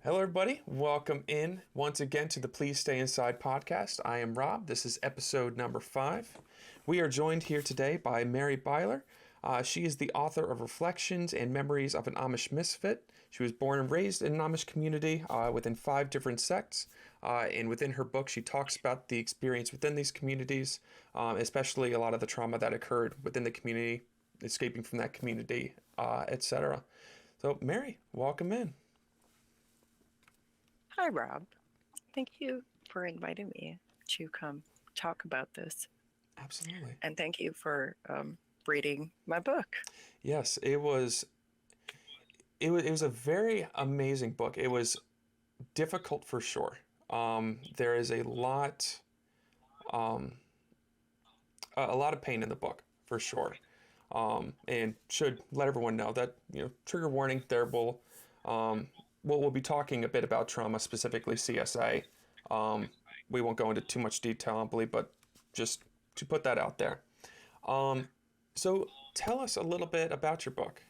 Hello, everybody. Welcome in once again to the Please Stay Inside podcast. I am Rob. This is episode number 5. We are joined here today by Mary Byler. She is the author of Reflections and Memories of an Amish Misfit. She was born and raised in an Amish community within 5 different sects. And within her book, she talks about the experience within these communities, especially a lot of the trauma that occurred within the community, escaping from that community, etc. So, Mary, welcome in. Hi, Rob. Thank you for inviting me to come talk about this. Absolutely. And thank you for reading my book. Yes, it was a very amazing book. It was difficult for sure. There is a lot of pain in the book for sure. And should let everyone know that, trigger warning. We'll be talking a bit about trauma, specifically CSA. We won't go into too much detail, I believe, but just to put that out there. So tell us a little bit about your book.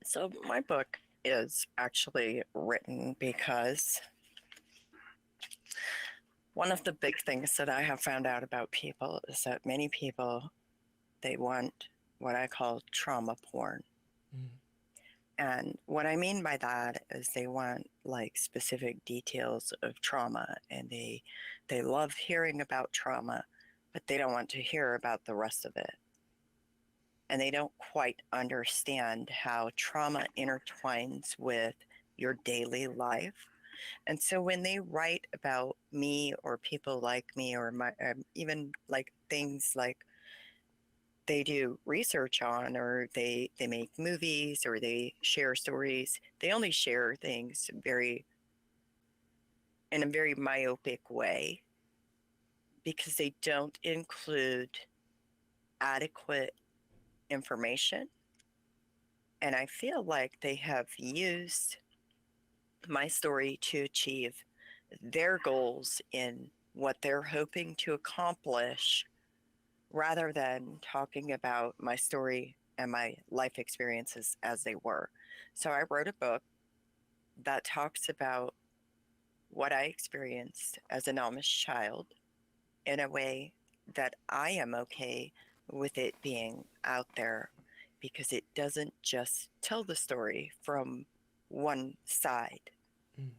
So my book is actually written because one of the big things that I have found out about people is that many people, they want what I call trauma porn. Mm. And what I mean by that is they want like specific details of trauma, and they love hearing about trauma, but they don't want to hear about the rest of it. And they don't quite understand how trauma intertwines with your daily life. And so when they write about me or people like me, or even like things like they do research on, or they make movies, or they share stories, they only share things in a very myopic way, because they don't include adequate information. And I feel like they have used my story to achieve their goals in what they're hoping to accomplish, rather than talking about my story and my life experiences as they were. So I wrote a book that talks about what I experienced as an Amish child in a way that I am okay with it being out there, because it doesn't just tell the story from one side. Mm.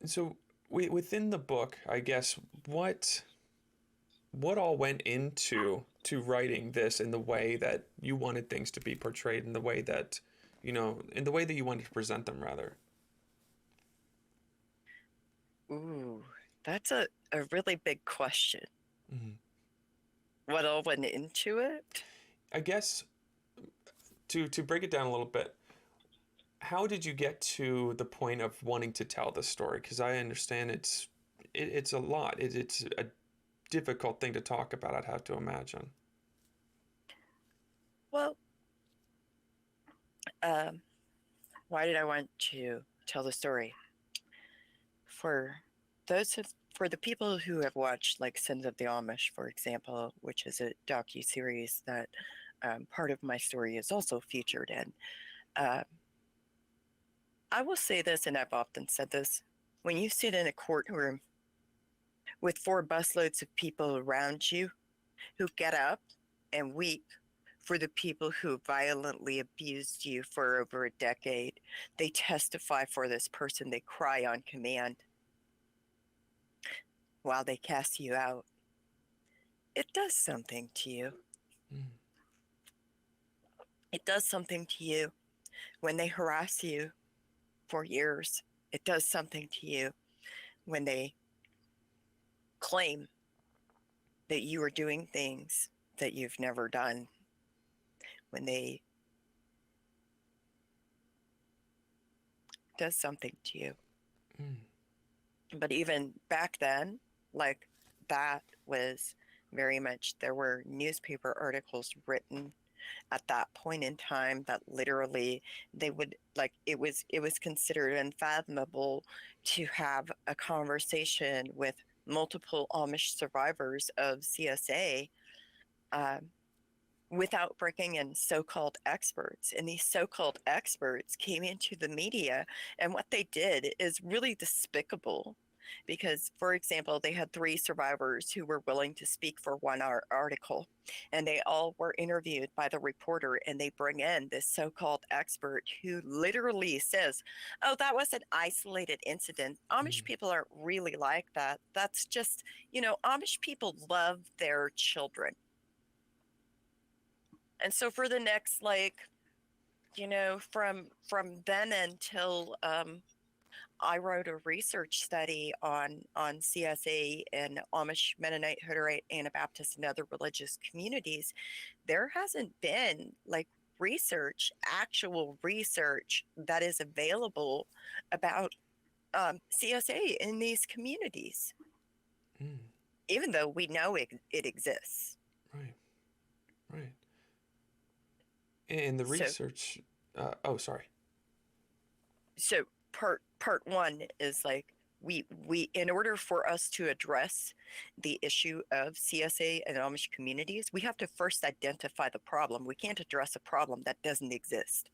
So within the book, I guess, what all went into writing this in the way that you wanted things to be portrayed, in the way that, in the way that you wanted to present them, rather? Ooh, that's a really big question. Mm-hmm. What all went into it? I guess to break it down a little bit, how did you get to the point of wanting to tell this story? Because I understand it's a lot. It's a difficult thing to talk about, I'd have to imagine. Well, why did I want to tell the story? For the people who have watched like Sins of the Amish, for example, which is a docu-series that part of my story is also featured in, I will say this, and I've often said this: when you sit in a courtroom with 4 busloads of people around you who get up and weep for the people who violently abused you for over a decade, they testify for this person, they cry on command while they cast you out. It does something to you. Mm. It does something to you when they harass you for years. It does something to you when they claim that you are doing things that you've never done. When they does something to you. Mm. But even back then, like, that was very much, there were newspaper articles written at that point in time that literally they would, like, it was considered unfathomable to have a conversation with multiple Amish survivors of CSA uh, without bringing in so-called experts. And these so-called experts came into the media, and what they did is really despicable. Because, for example, they had 3 survivors who were willing to speak for one article, and they all were interviewed by the reporter, and they bring in this so-called expert who literally says, oh, that was an isolated incident. Amish people aren't really like that. That's just, Amish people love their children. And so for the next, from then until I wrote a research study on CSA and Amish, Mennonite, Hutterite, Anabaptist, and other religious communities, there hasn't been actual research that is available about CSA in these communities, even though we know it exists. Right. And the research. Sorry. So part one is we in order for us to address the issue of CSA and Amish communities, we have to first identify the problem. We can't address a problem that doesn't exist.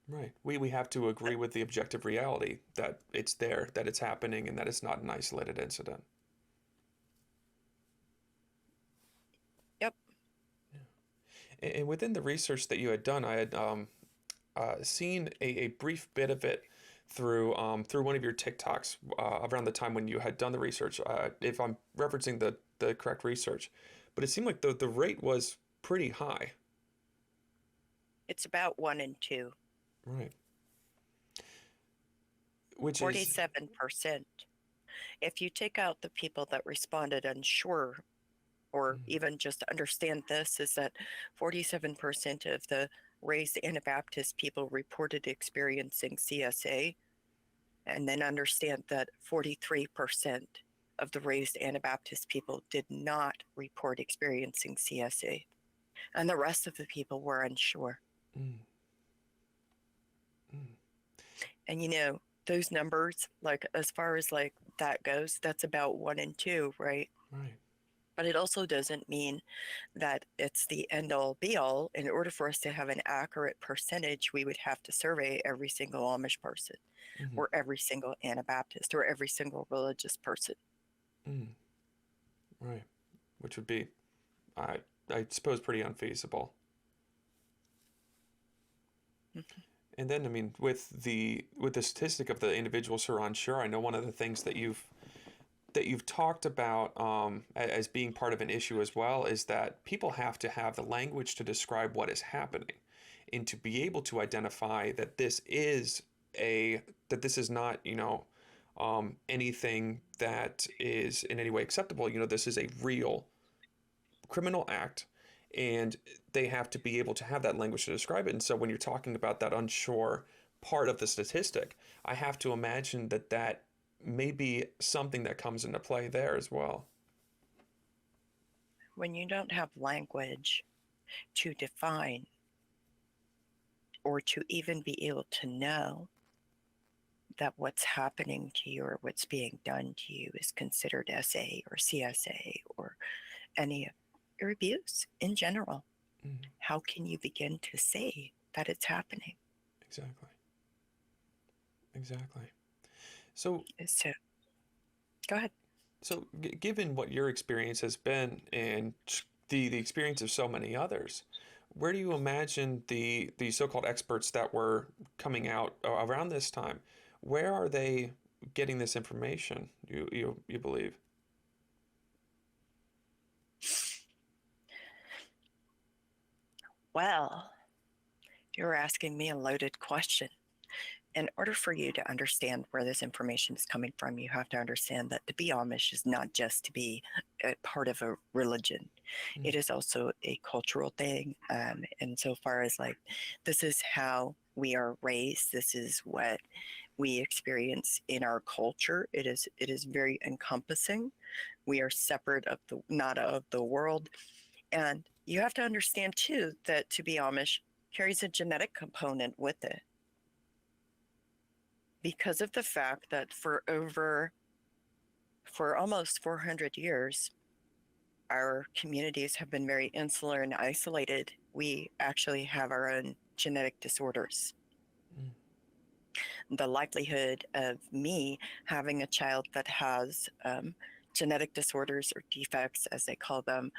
Right. We have to agree with the objective reality that it's there, that it's happening, and that it's not an isolated incident. Yep. Yeah. And within the research that you had done, I had seen a brief bit of it through one of your TikToks around the time when you had done the research, if I'm referencing the correct research. But it seemed like the rate was pretty high. It's about 1 in 2. Right. Which 47%. If you take out the people that responded unsure, or even just understand this, is that 47% of the raised Anabaptist people reported experiencing CSA, and then understand that 43% of the raised Anabaptist people did not report experiencing CSA, and the rest of the people were unsure. And those numbers, as far as that goes, that's about 1 in 2, right? Right. But it also doesn't mean that it's the end all be all. In order for us to have an accurate percentage, we would have to survey every single Amish person, or every single Anabaptist, or every single religious person. Right. Which would be, I suppose, pretty unfeasible. And then, I mean, with the statistic of the individuals who are unsure, I know one of the things that you've talked about as being part of an issue as well is that people have to have the language to describe what is happening, and to be able to identify that this is not anything that is in any way acceptable. This is a real criminal act, and they have to be able to have that language to describe it. And so when you're talking about that unsure part of the statistic, I have to imagine that may be something that comes into play there as well. When you don't have language to define, or to even be able to know that what's happening to you or what's being done to you is considered SA or CSA or any or abuse in general, how can you begin to say that it's happening? Exactly. So go ahead. So given what your experience has been, and the experience of so many others, where do you imagine the so-called experts that were coming out around this time, where are they getting this information, you believe? Well, you're asking me a loaded question. In order for you to understand where this information is coming from, you have to understand that to be Amish is not just to be a part of a religion. It is also a cultural thing. And so far as this is how we are raised, this is what we experience in our culture. It is very encompassing. We are separate not of the world. And you have to understand too that to be Amish carries a genetic component with it, because of the fact that for over For almost 400 years, our communities have been very insular and isolated. We actually have our own genetic disorders. Mm. The likelihood of me having a child that has genetic disorders or defects, as they call them,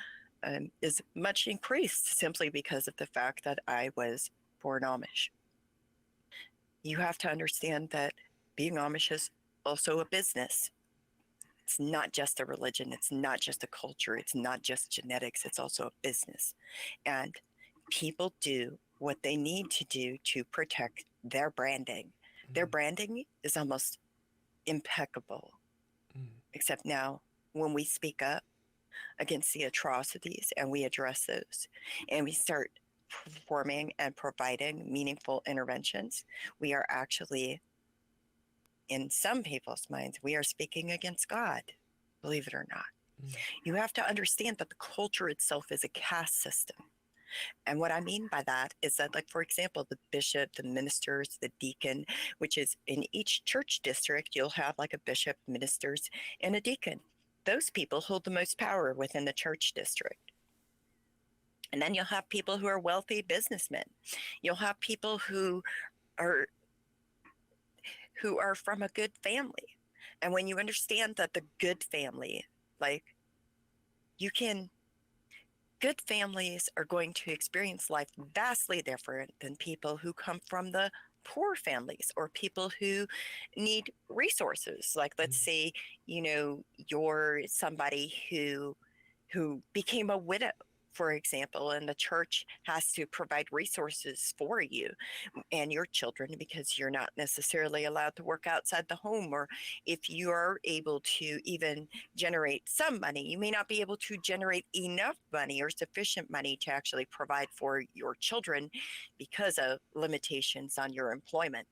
is much increased simply because of the fact that I was born Amish. You have to understand that being Amish is also a business. It's not just a religion, it's not just a culture, it's not just genetics, it's also a business. And people do what they need to do to protect their branding. Their branding is almost impeccable, except now when we speak up against the atrocities and we address those and we start performing and providing meaningful interventions, we are actually, in some people's minds, we are speaking against God, believe it or not. You have to understand that the culture itself is a caste system. And what I mean by that is that, like, for example, the bishop, the ministers, the deacon, which is in each church district, you'll have like a bishop, ministers, and a deacon. Those people hold the most power within the church district. And then you'll have people who are wealthy businessmen. You'll have people who are from a good family. And when you understand that the good family, like, good families are going to experience life vastly different than people who come from the poor families or people who need resources. Like, let's say, you're somebody who became a widow, for example, and the church has to provide resources for you and your children because you're not necessarily allowed to work outside the home. Or if you are able to even generate some money, you may not be able to generate enough money or sufficient money to actually provide for your children because of limitations on your employment.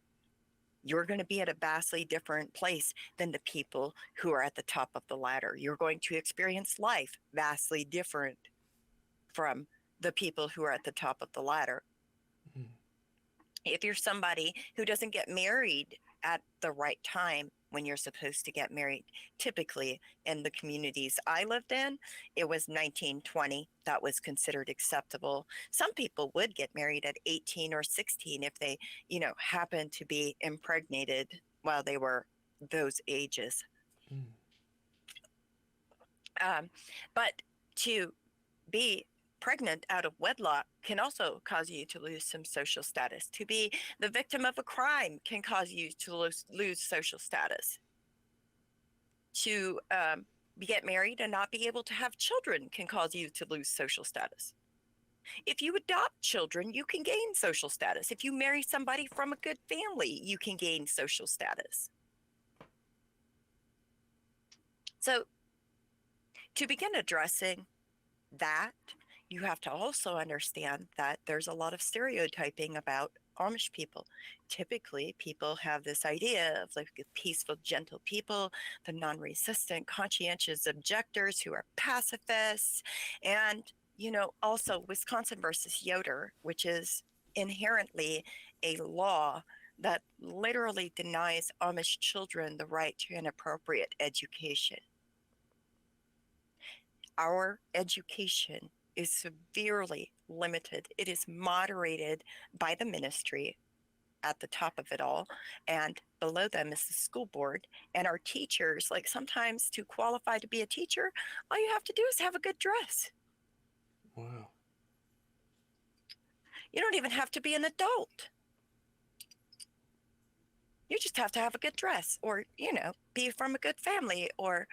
You're going to be at a vastly different place than the people who are at the top of the ladder. You're going to experience life vastly different from the people who are at the top of the ladder. Mm-hmm. If you're somebody who doesn't get married at the right time when you're supposed to get married, typically in the communities I lived in, it was 1920. That was considered acceptable. Some people would get married at 18 or 16 if they, happened to be impregnated while they were those ages. But to be pregnant out of wedlock can also cause you to lose some social status. To be the victim of a crime can cause you to lose social status. To get married and not be able to have children can cause you to lose social status. If you adopt children, you can gain social status. If you marry somebody from a good family, you can gain social status. So to begin addressing that, you have to also understand that there's a lot of stereotyping about Amish people. Typically, people have this idea of like peaceful, gentle people, the non-resistant, conscientious objectors who are pacifists. And, also Wisconsin versus Yoder, which is inherently a law that literally denies Amish children the right to an appropriate education. Our education is severely limited. It is moderated by the ministry at the top of it all, and below them is the school board. And our teachers, like, sometimes to qualify to be a teacher, all you have to do is have a good dress. Wow. You don't even have to be an adult. You just have to have a good dress or, be from a good family or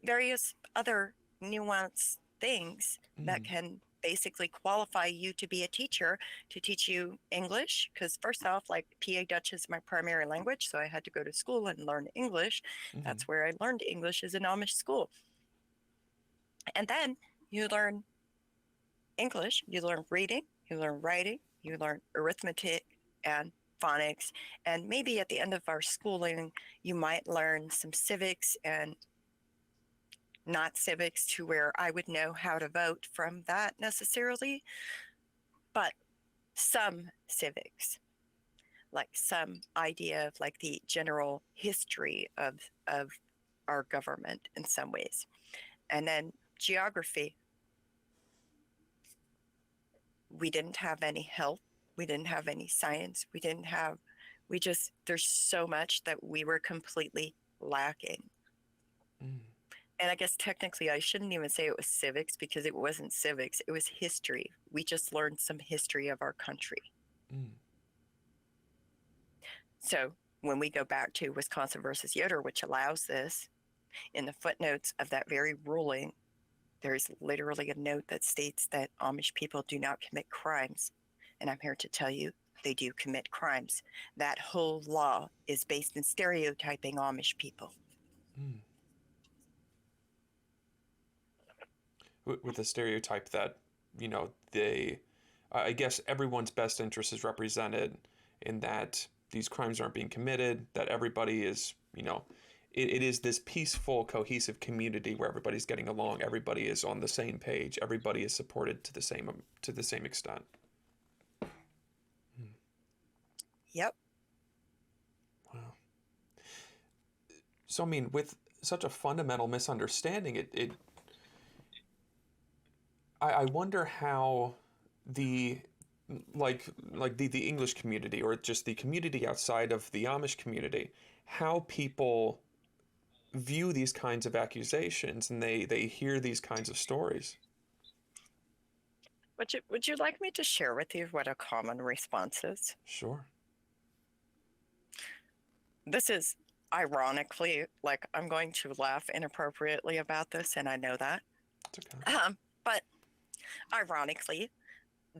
various other nuanced things that can basically qualify you to be a teacher, to teach you English. Because first off, like, PA Dutch is my primary language, so I had to go to school and learn English. That's where I learned English, is an Amish school. And then you learn English, you learn reading, you learn writing, you learn arithmetic and phonics, and maybe at the end of our schooling, you might learn some civics and not civics to where I would know how to vote from that necessarily, but some civics, like some idea of like the general history of our government in some ways. And then geography. We didn't have any health. We didn't have any science. There's so much that we were completely lacking. Mm. And I guess technically I shouldn't even say it was civics, because it wasn't civics. It was history. We just learned some history of our country. Mm. So when we go back to Wisconsin versus Yoder, which allows this, in the footnotes of that very ruling, there's literally a note that states that Amish people do not commit crimes. And I'm here to tell you, they do commit crimes. That whole law is based in stereotyping Amish people. Mm. With the stereotype that, I guess everyone's best interest is represented in that these crimes aren't being committed, that everybody is, it is this peaceful, cohesive community where everybody's getting along, everybody is on the same page, everybody is supported to the same extent. Yep. Wow. So I mean, with such a fundamental misunderstanding, I wonder how the the English community, or just the community outside of the Amish community, how people view these kinds of accusations, and they hear these kinds of stories. Would you like me to share with you what a common response is? Sure. This is ironically, like, I'm going to laugh inappropriately about this, and I know that. It's okay. But ironically,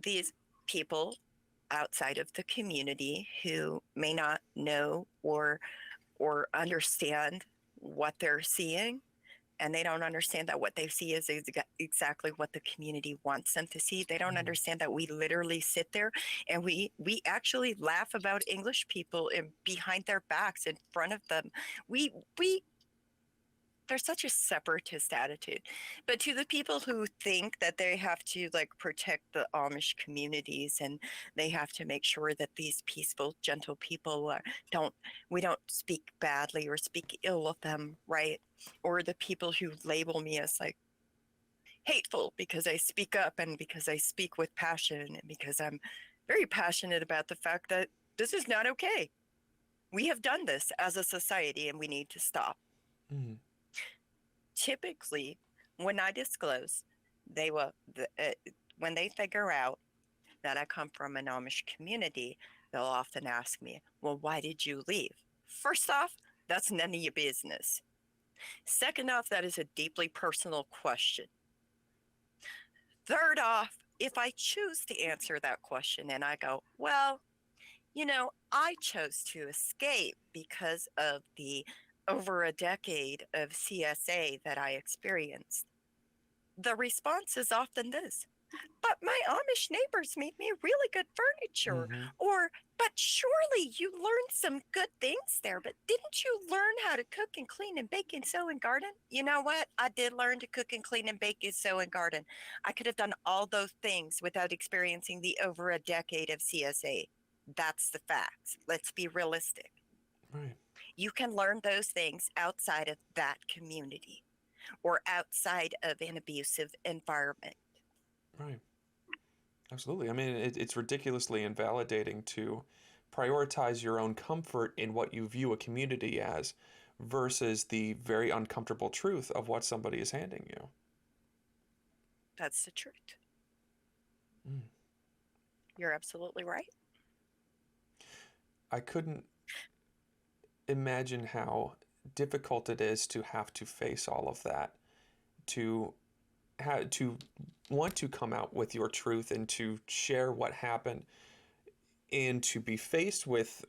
these people outside of the community who may not know or understand what they're seeing, and they don't understand that what they see is exactly what the community wants them to see. They don't understand that we literally sit there and we actually laugh about English people and behind their backs, in front of them. We there's such a separatist attitude. But to the people who think that they have to, like, protect the Amish communities, and they have to make sure that these peaceful, gentle people we don't speak badly or speak ill of them, right? Or the people who label me as, like, hateful because I speak up and because I speak with passion and because I'm very passionate about the fact that this is not okay. We have done this as a society and we need to stop. Mm. Typically, when I disclose, when they figure out that I come from an Amish community, they'll often ask me, well, why did you leave? First off, that's none of your business. Second off, that is a deeply personal question. Third off, if I choose to answer that question and I go, well, I chose to escape because of the over a decade of CSA that I experienced, the response is often this: but my Amish neighbors made me really good furniture. Mm-hmm. Or, but surely you learned some good things there, but didn't you learn how to cook and clean and bake and sew and garden? You know what? I did learn to cook and clean and bake and sew and garden. I could have done all those things without experiencing the over a decade of CSA. That's the facts. Let's be realistic. Right. You can learn those things outside of that community or outside of an abusive environment. Right. Absolutely. I mean, it's ridiculously invalidating to prioritize your own comfort in what you view a community as versus the very uncomfortable truth of what somebody is handing you. That's the truth. Mm. You're absolutely right. I couldn't imagine how difficult it is to have to face all of that, to want to come out with your truth and to share what happened, and to be faced with,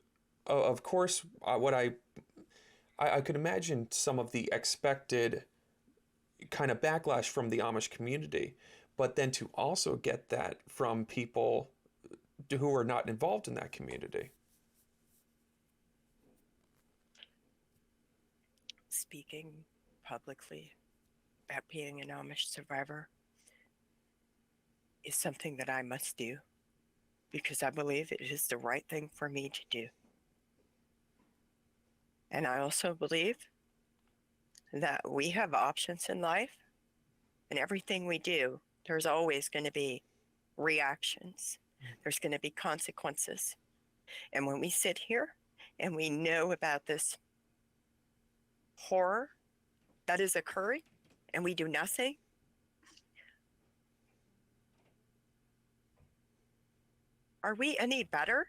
of course, what I could imagine some of the expected kind of backlash from the Amish community, but then to also get that from people who are not involved in that community. Speaking publicly about being an Amish survivor is something that I must do because I believe it is the right thing for me to do. And I also believe that we have options in life, and everything we do, there's always going to be reactions. There's going to be consequences. And when we sit here and we know about this horror that is occurring and we do nothing, are we any better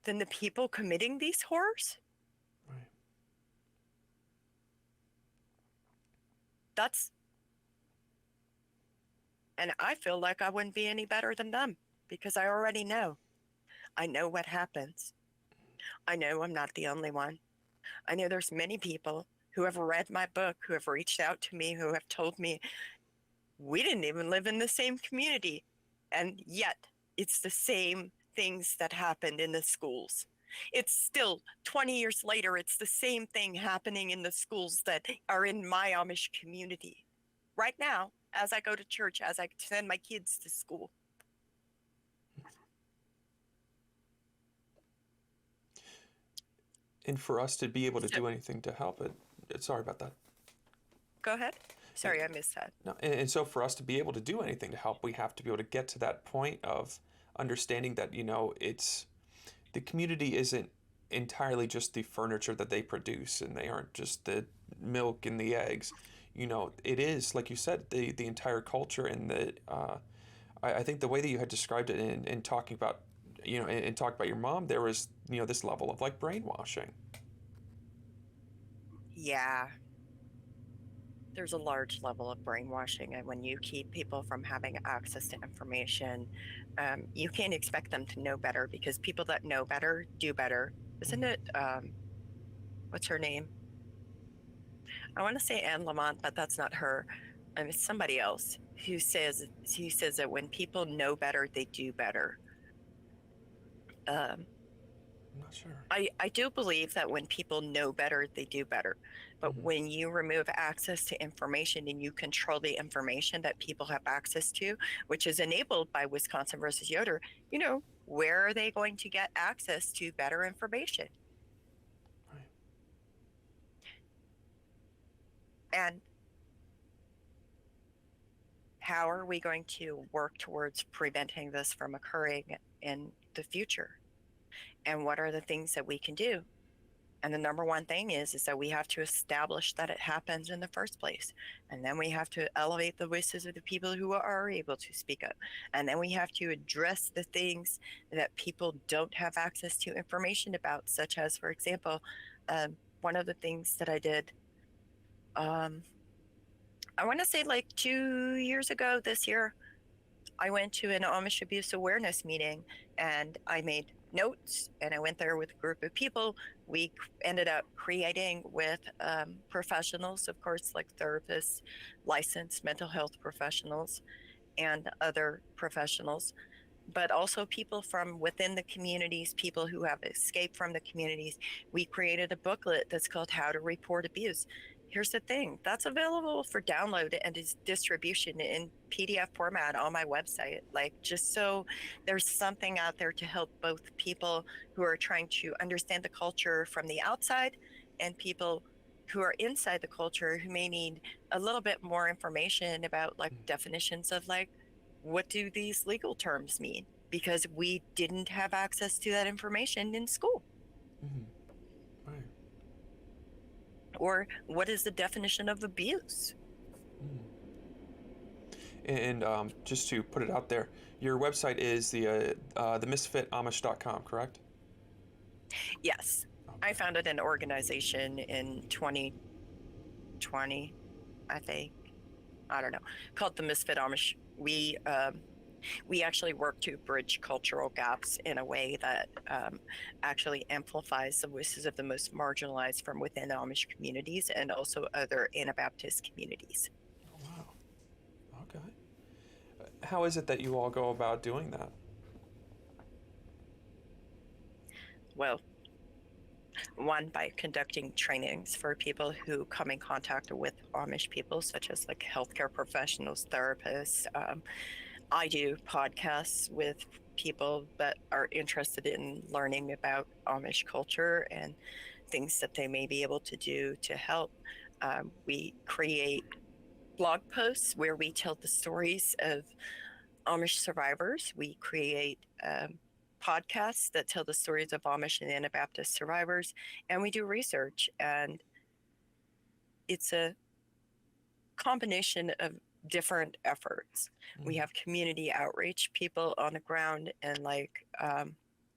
than the people committing these horrors? Right. And I feel like I wouldn't be any better than them because I already know. I know what happens. I know I'm not the only one. I know there's many people who have read my book, who have reached out to me, who have told me we didn't even live in the same community. And yet it's the same things that happened in the schools. It's still 20 years later, it's the same thing happening in the schools that are in my Amish community. Right now, as I go to church, as I send my kids to school. And for us to be able to do anything to help it, sorry about that. Go ahead. Sorry, I missed that. No, and so for us to be able to do anything to help, we have to be able to get to that point of understanding that, it's the community isn't entirely just the furniture that they produce, and they aren't just the milk and the eggs. It is, like you said, the entire culture, and I think the way that you had described it in talking about, and talk about your mom, there was, this level of like brainwashing. Yeah. There's a large level of brainwashing, and when you keep people from having access to information, you can't expect them to know better, because people that know better do better. Isn't it? What's her name? I want to say Anne Lamont, but that's not her. It's somebody else who says that when people know better, they do better. I'm not sure. I do believe that when people know better, they do better. But when you remove access to information and you control the information that people have access to, which is enabled by Wisconsin versus Yoder, where are they going to get access to better information? Right. And how are we going to work towards preventing this from occurring in the future? And what are the things that we can do? And the number one thing is that we have to establish that it happens in the first place. And then we have to elevate the voices of the people who are able to speak up. And then we have to address the things that people don't have access to information about, such as, for example, one of the things that I did, I want to say like 2 years ago this year, I went to an Amish abuse awareness meeting, and I made notes, and I went there with a group of people. We ended up creating with professionals, of course, like therapists, licensed mental health professionals, and other professionals, but also people from within the communities, people who have escaped from the communities. We created a booklet that's called How to Report Abuse. Here's the thing, that's available for download and is distribution in PDF format on my website. Like, just so there's something out there to help both people who are trying to understand the culture from the outside and people who are inside the culture who may need a little bit more information about like definitions of like, what do these legal terms mean? Because we didn't have access to that information in school. Right. Or what is the definition of abuse? And just to put it out there, your website is the misfitamish.com, correct? Yes. I founded an organization in 2020, I think. I don't know, called the Misfit Amish. We actually work to bridge cultural gaps in a way that actually amplifies the voices of the most marginalized from within Amish communities and also other Anabaptist communities. Oh, wow. Okay. How is it that you all go about doing that? Well, one, by conducting trainings for people who come in contact with Amish people, such as like healthcare professionals, therapists. I do podcasts with people that are interested in learning about Amish culture and things that they may be able to do to help. We create blog posts where we tell the stories of Amish survivors. We create podcasts that tell the stories of Amish and Anabaptist survivors, and we do research. And it's a combination of different efforts. We have community outreach people on the ground in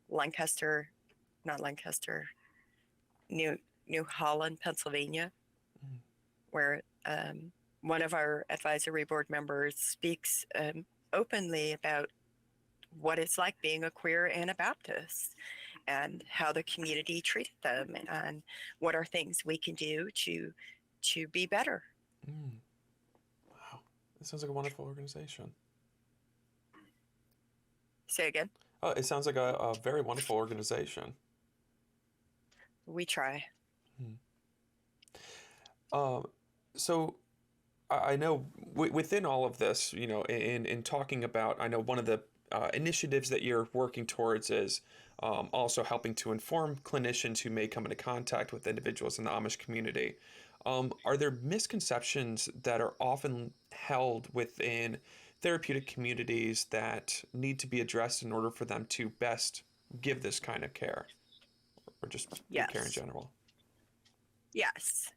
Lancaster, not Lancaster, New Holland, Pennsylvania, where one of our advisory board members speaks openly about what it's like being a queer Anabaptist and how the community treated them and what are things we can do to be better. Wow. It sounds like a wonderful organization. Say again? It sounds like a very wonderful organization. We try. So I know within all of this, you know, in talking about, I know one of the initiatives that you're working towards is also helping to inform clinicians who may come into contact with individuals in the Amish community. Are there misconceptions that are often held within therapeutic communities that need to be addressed in order for them to best give this kind of care, or just give care in general? Yes,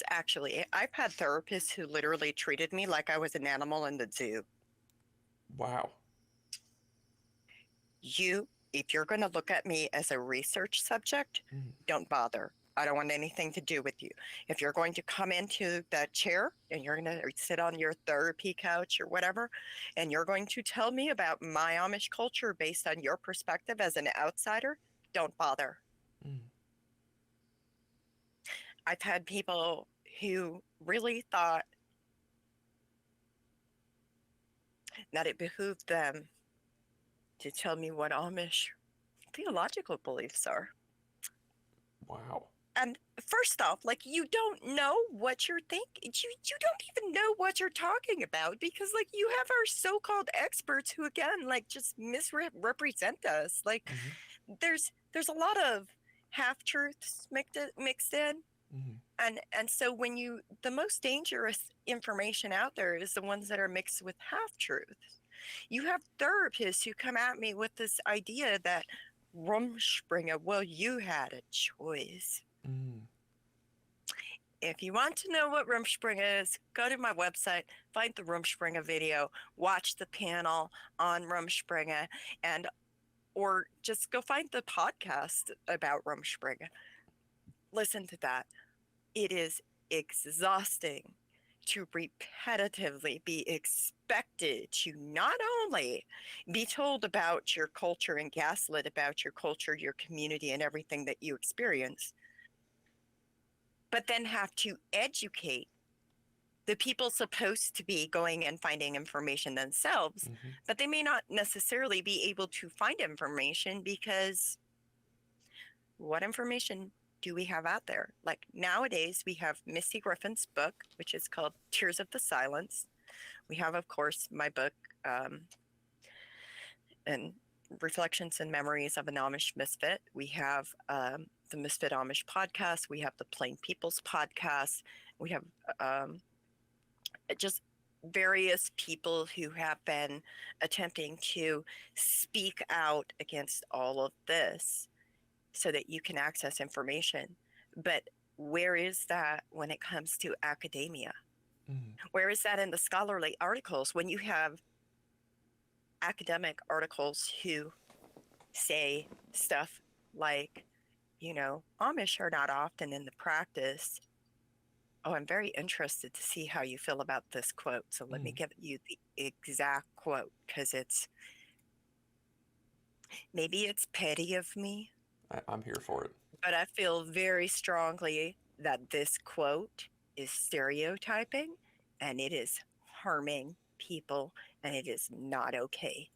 actually. I've had therapists who literally treated me like I was an animal in the zoo. Wow. If you're going to look at me as a research subject, don't bother. I don't want anything to do with you. If you're going to come into that chair and you're going to sit on your therapy couch or whatever, and you're going to tell me about my Amish culture based on your perspective as an outsider, don't bother. I've had people who really thought that it behooved them to tell me what Amish theological beliefs are. Wow. And first off, like, you don't know what you're thinking. You don't even know what you're talking about, because like you have our so-called experts who again like just misrepresent us. Like there's a lot of half-truths mixed in. And so when the most dangerous information out there is the ones that are mixed with half-truths. You have therapists who come at me with this idea that Rumspringa, well, you had a choice. If you want to know what Rumspringa is, go to my website, find the Rumspringa video, watch the panel on Rumspringa, or just go find the podcast about Rumspringa. Listen to that. It is exhausting to repetitively be expected to not only be told about your culture and gaslit about your culture, your community, and everything that you experience, but then have to educate the people supposed to be going and finding information themselves, but they may not necessarily be able to find information because what information do we have out there? Like nowadays, we have Misty Griffin's book, which is called Tears of the Silence. We have, of course, my book, and Reflections and Memories of an Amish Misfit. We have the Misfit Amish podcast. We have the Plain People's podcast. We have just various people who have been attempting to speak out against all of this so that you can access information. But where is that when it comes to academia? Where is that in the scholarly articles when you have academic articles who say stuff like, you know, Amish are not often in the practice. Oh, I'm very interested to see how you feel about this quote. So let me give you the exact quote, because maybe it's petty of me. I'm here for it. But I feel very strongly that this quote is stereotyping and it is harming people and it is not okay.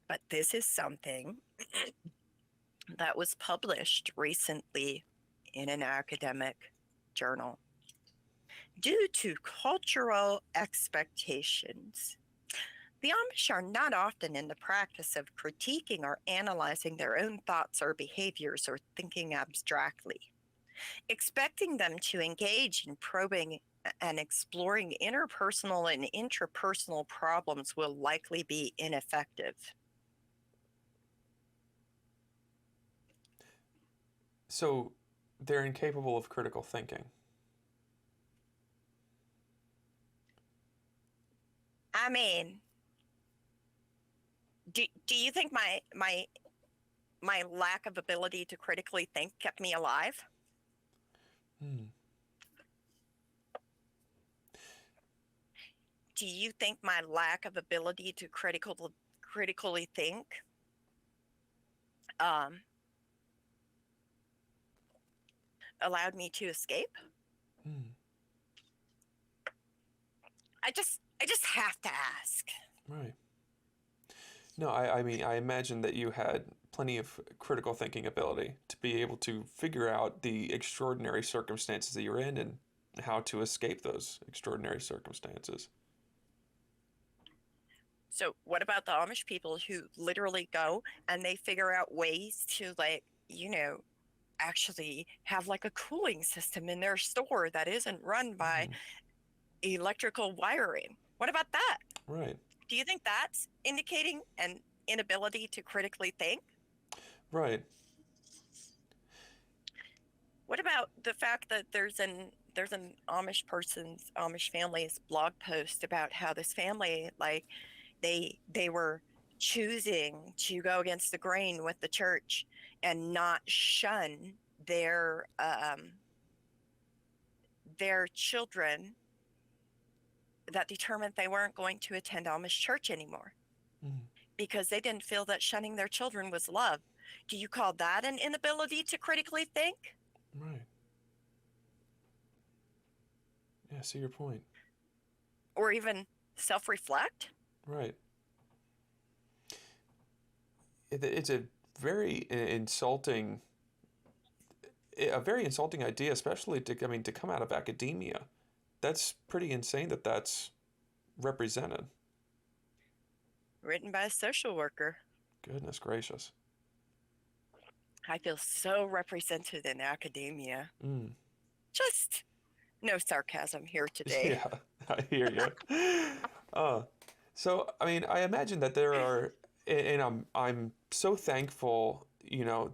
But this is something that was published recently in an academic journal. Due to cultural expectations, the Amish are not often in the practice of critiquing or analyzing their own thoughts or behaviors or thinking abstractly. Expecting them to engage in probing and exploring interpersonal and intrapersonal problems will likely be ineffective. So they're incapable of critical thinking. I mean, do you think my lack of ability to critically think kept me alive? Hmm. Do you think my lack of ability to critically think allowed me to escape? Hmm. I just have to ask. Right. No, I mean, I imagine that you had plenty of critical thinking ability to be able to figure out the extraordinary circumstances that you're in and how to escape those extraordinary circumstances. So what about the Amish people who literally go and they figure out ways to, like, actually have like a cooling system in their store that isn't run by electrical wiring? What about that? Right. Do you think that's indicating an inability to critically think? Right. What about the fact that there's an Amish family's blog post about how this family, like, they were choosing to go against the grain with the church and not shun their children that determined they weren't going to attend Amish church anymore because they didn't feel that shunning their children was love. Do you call that an inability to critically think? Right. Yeah, I see your point. Or even self-reflect? Right. It's a very insulting idea, especially to come out of academia. That's pretty insane that that's represented. Written by a social worker. Goodness gracious. I feel so represented in academia. Mm. Just no sarcasm here today. Yeah, I hear you. So I mean, I imagine that there are, and I'm so thankful,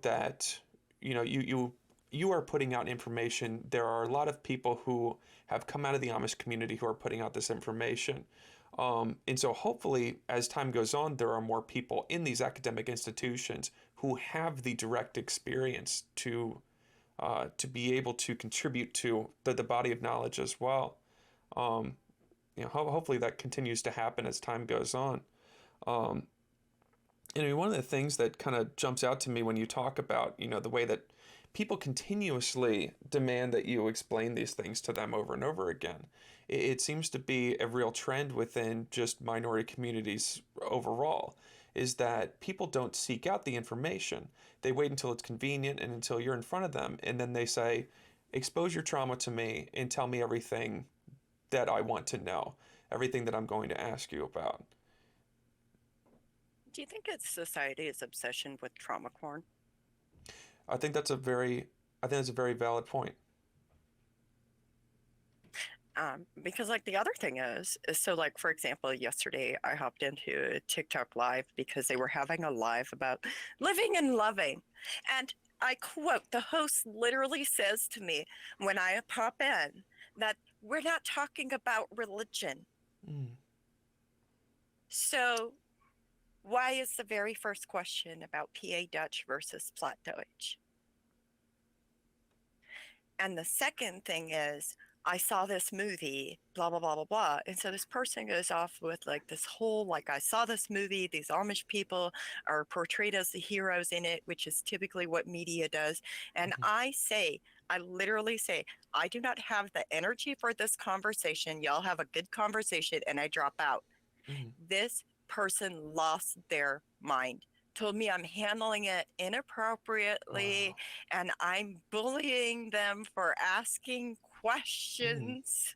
that you are putting out information. There are a lot of people who have come out of the Amish community who are putting out this information. And so hopefully, as time goes on, there are more people in these academic institutions who have the direct experience to be able to contribute to the body of knowledge as well. Hopefully that continues to happen as time goes on. And I mean, one of the things that kind of jumps out to me when you talk about, the way that people continuously demand that you explain these things to them over and over again. It seems to be a real trend within just minority communities overall, is that people don't seek out the information. They wait until it's convenient and until you're in front of them, and then they say, expose your trauma to me and tell me everything that I want to know, everything that I'm going to ask you about. Do you think it's society's obsession with trauma porn? I think that's a very valid point. Because, like, the other thing is so, like, for example, yesterday I hopped into a TikTok live because they were having a live about living and loving. And I quote, the host literally says to me when I pop in that we're not talking about religion. So why is the very first question about PA Dutch versus Platt Deutsch? And the second thing is, I saw this movie, blah, blah, blah, blah, blah. And so this person goes off with like this whole, like, I saw this movie, these Amish people are portrayed as the heroes in it, which is typically what media does. And I literally say, I do not have the energy for this conversation. Y'all have a good conversation, and I drop out. This person lost their mind, told me I'm handling it inappropriately, and I'm bullying them for asking questions.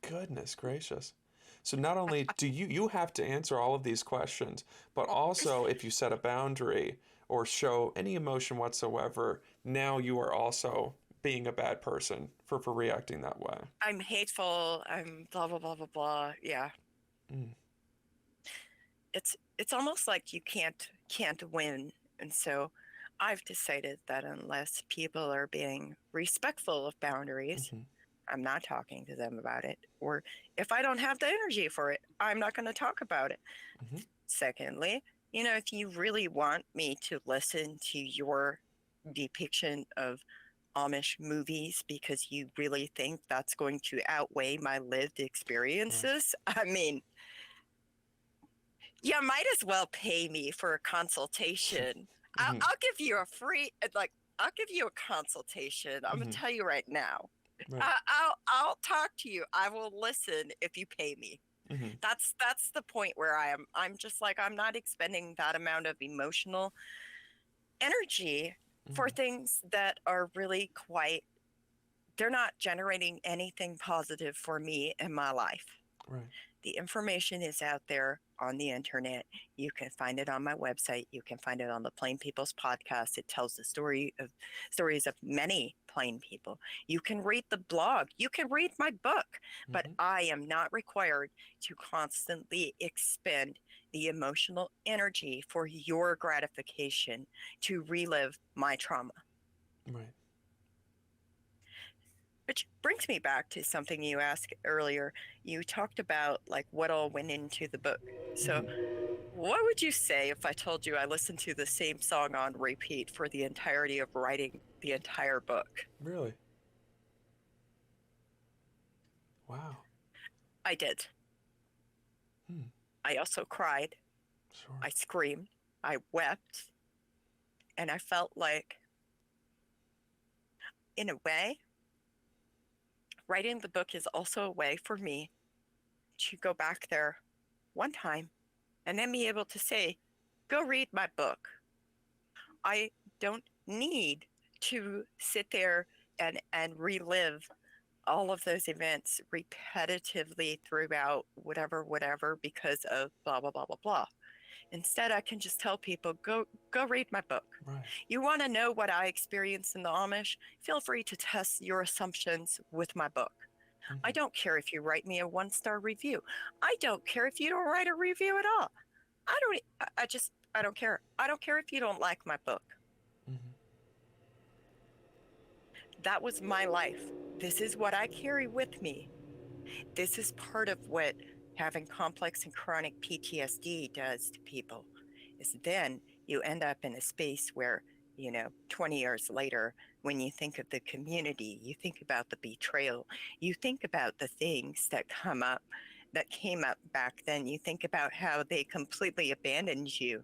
Goodness gracious. So not only do you have to answer all of these questions, but also if you set a boundary or show any emotion whatsoever, now you are also being a bad person for reacting that way. I'm hateful. I'm blah blah blah blah blah. Yeah. Mm. It's almost like you can't win. And so I've decided that unless people are being respectful of boundaries, Mm-hmm. I'm not talking to them about it. Or if I don't have the energy for it, I'm not going to talk about it. Mm-hmm. Secondly, if you really want me to listen to your depiction of Amish movies because you really think that's going to outweigh my lived experiences, I mean, you might as well pay me for a consultation. Mm-hmm. I'll give you a free, I'll give you a consultation. I'm gonna Mm-hmm. tell you right now. Right. I'll talk to you. I will listen if you pay me. Mm-hmm. That's the point where I am. I'm just like, I'm not expending that amount of emotional energy for Mm-hmm. things that are really quite. They're not generating anything positive for me in my life. Right. The information is out there on the internet. You can find it on my website. You can find it on the Plain People's podcast. It tells the stories of many plain people. You can read the blog. You can read my book, but Mm-hmm. I am not required to constantly expend the emotional energy for your gratification to relive my trauma. Right. Which brings me back to something you asked earlier. You talked about like what all went into the book. So, Mm-hmm. what would you say if I told you I listened to the same song on repeat for the entirety of writing the entire book? Really? Wow. I did. Hmm. I also cried. Sure. I screamed. I wept. And I felt like, in a way, writing the book is also a way for me to go back there one time and then be able to say, go read my book. I don't need to sit there and relive all of those events repetitively throughout whatever because of blah blah blah blah blah. Instead, I can just tell people, go read my book. Right. You want to know what I experienced in the Amish? Feel free to test your assumptions with my book. Mm-hmm. I don't care if you write me a 1-star review. I don't care if you don't write a review at all. I don't care. I don't care if you don't like my book. Mm-hmm. That was my life. This is what I carry with me. This is part of what having complex and chronic PTSD does to people, is then you end up in a space where, 20 years later, when you think of the community, you think about the betrayal, you think about the things that came up back then, you think about how they completely abandoned you.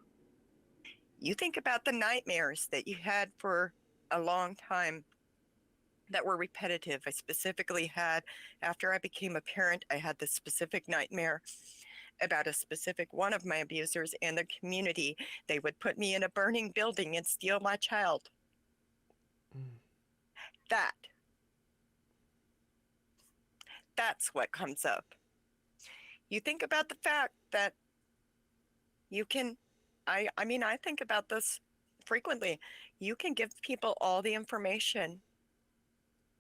You think about the nightmares that you had for a long time that were repetitive. I specifically had, after I became a parent, I had this specific nightmare about a specific one of my abusers and the community. They would put me in a burning building and steal my child. Mm. That's what comes up. You think about the fact that you can, I think about this frequently. You can give people all the information,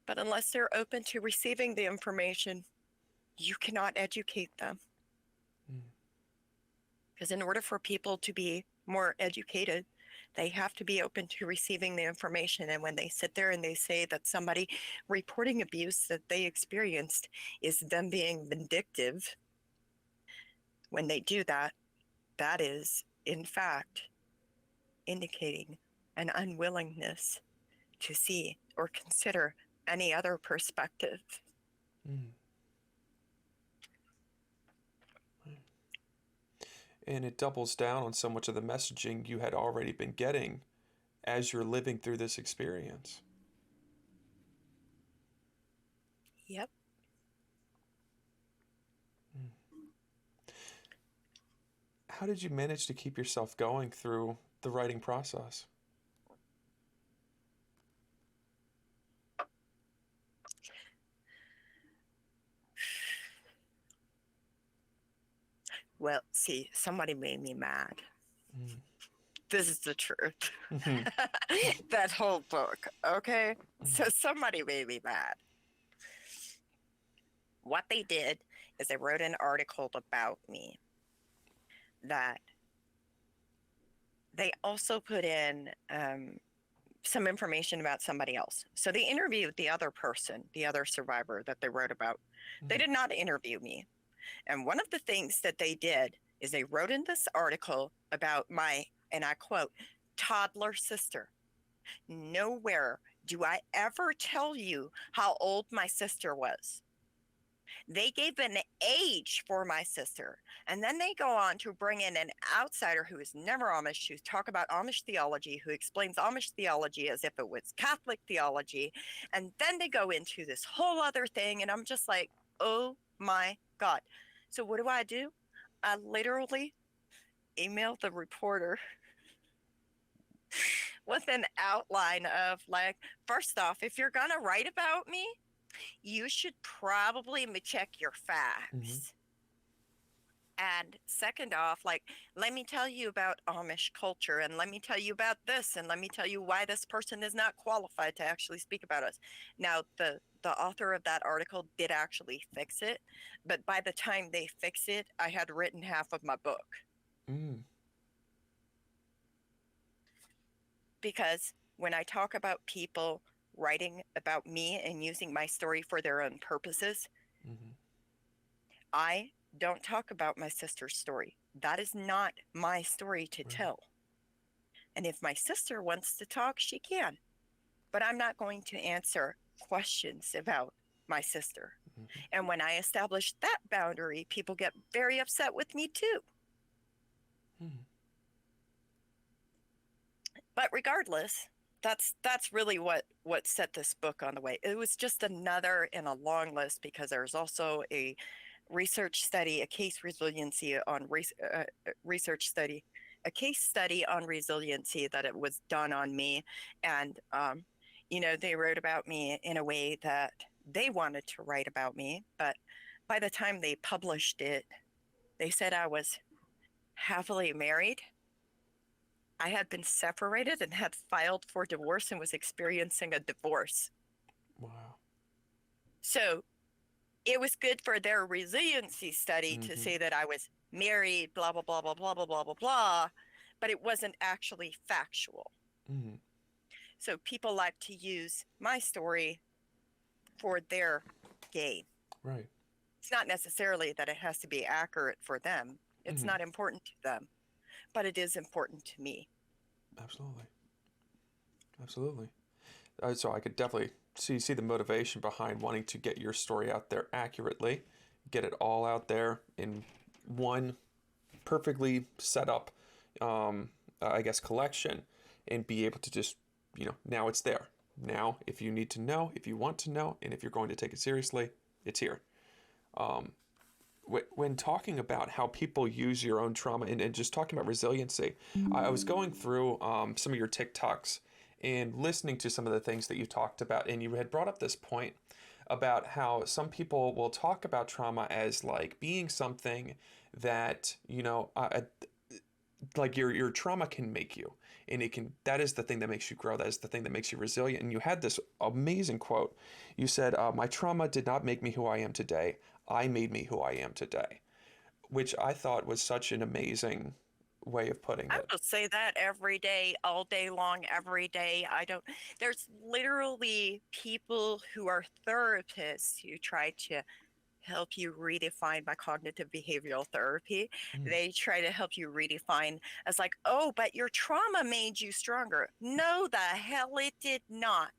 but unless they're open to receiving the information, you cannot educate them. Mm. Because in order for people to be more educated, they have to be open to receiving the information. And when they sit there and they say that somebody reporting abuse that they experienced is them being vindictive, when they do that, that is, in fact, indicating an unwillingness to see or consider any other perspective. Mm. Right. And it doubles down on so much of the messaging you had already been getting as you're living through this experience. Yep. Mm. How did you manage to keep yourself going through the writing process? Well, see, somebody made me mad. Mm. this is the truth. Mm-hmm. That whole book, okay? So somebody made me mad. What they did is they wrote an article about me that they also put in some information about somebody else. So they interviewed the other person, the other survivor that they wrote about. They did not interview me. And one of the things that they did is they wrote in this article about my, and I quote, toddler sister. Nowhere do I ever tell you how old my sister was. They gave an age for my sister. And then they go on to bring in an outsider who is never Amish, who talk about Amish theology, who explains Amish theology as if it was Catholic theology. And then they go into this whole other thing. And I'm just like, oh my God. So what do? I literally emailed the reporter with an outline of like, first off, if you're going to write about me, you should probably check your facts. And second off, like, let me tell you about Amish culture, and let me tell you about this, and let me tell you why this person is not qualified to actually speak about us. Now, the author of that article did actually fix it, but by the time they fix it, I had written half of my book. Because when I talk about people writing about me and using my story for their own purposes, I don't talk about my sister's story. That is not my story to tell. And if my sister wants to talk, she can. But I'm not going to answer questions about my sister. And when I establish that boundary, people get very upset with me too. But regardless, that's really what set this book on the way. It was just another in a long list, because there's also a research study, a case resiliency on research study, a case study on resiliency that it was done on me. And, they wrote about me in a way that they wanted to write about me. But by the time they published it, they said I was happily married. I had been separated and had filed for divorce and was experiencing a divorce. Wow. So it was good for their resiliency study to say that I was married, blah, blah, blah, blah, blah, blah, blah, blah, blah, but it wasn't actually factual. So people like to use my story for their gain. Right. It's not necessarily that it has to be accurate for them. It's not important to them, but it is important to me. Absolutely. So I could definitely see the motivation behind wanting to get your story out there accurately, get it all out there in one perfectly set up, collection, and be able to just, now it's there. Now, if you need to know, if you want to know, and if you're going to take it seriously, it's here. When talking about how people use your own trauma and just talking about resiliency, I was going through some of your TikToks and listening to some of the things that you talked about, and you had brought up this point about how some people will talk about trauma as like being something that, like your trauma can make you, and that is the thing that makes you grow. That is the thing that makes you resilient. And you had this amazing quote. You said, my trauma did not make me who I am today. I made me who I am today, which I thought was such an amazing way of putting it. I will say that every day, all day long, every day. There's literally people who are therapists who try to help you redefine by cognitive behavioral therapy. They try to help you redefine as like, oh, but your trauma made you stronger. No, the hell it did not.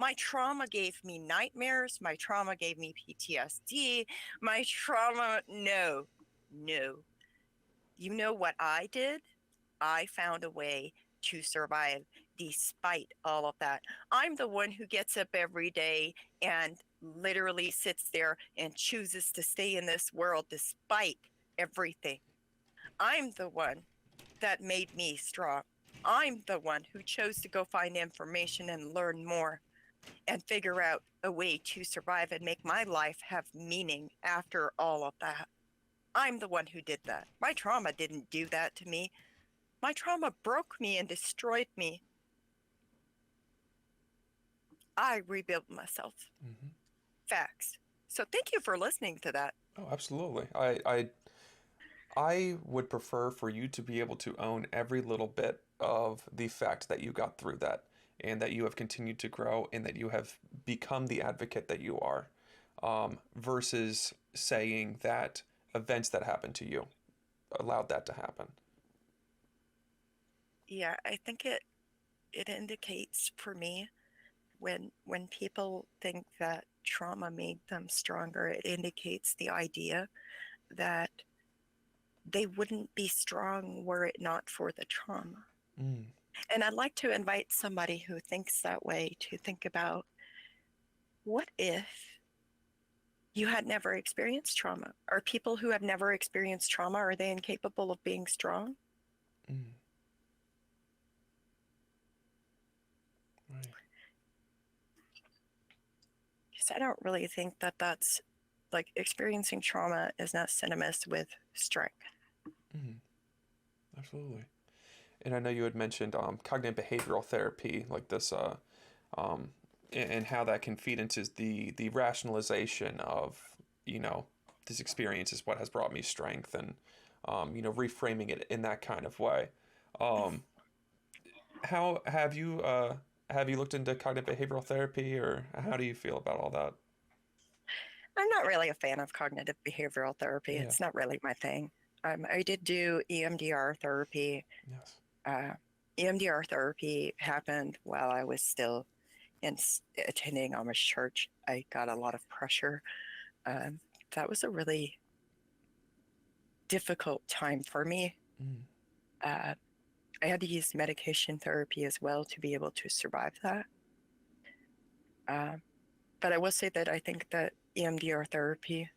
My trauma gave me nightmares. My trauma gave me PTSD. My trauma, no. You know what I did? I found a way to survive despite all of that. I'm the one who gets up every day and literally sits there and chooses to stay in this world despite everything. I'm the one that made me strong. I'm the one who chose to go find information and learn more and figure out a way to survive and make my life have meaning after all of that. I'm the one who did that. My trauma didn't do that to me. My trauma broke me and destroyed me. I rebuilt myself. Mm-hmm. Facts. So thank you for listening to that. Oh, absolutely. I would prefer for you to be able to own every little bit of the fact that you got through that and that you have continued to grow and that you have become the advocate that you are, versus saying that events that happened to you allowed that to happen. Yeah, I think it indicates for me when people think that trauma made them stronger, it indicates the idea that they wouldn't be strong were it not for the trauma. Mm. And I'd like to invite somebody who thinks that way to think about, what if you had never experienced trauma? Are people who have never experienced trauma, are they incapable of being strong? Mm. Right. Because I don't really think that that's like experiencing trauma is not synonymous with strength. Mm. Absolutely. And I know you had mentioned cognitive behavioral therapy, like this, um, and how that can feed into the rationalization of, you know, this experience is what has brought me strength, and reframing it in that kind of way. Um, how have you looked into cognitive behavioral therapy, or how do you feel about all that? I'm not really a fan of cognitive behavioral therapy. Yeah. It's not really my thing. I did do EMDR therapy. Yes. Uh, EMDR therapy happened while I was still in attending Amish church. I got a lot of pressure. Um, that was a really difficult time for me. Mm. Uh, I had to use medication therapy as well to be able to survive that. Uh, but I will say that I think that EMDR therapy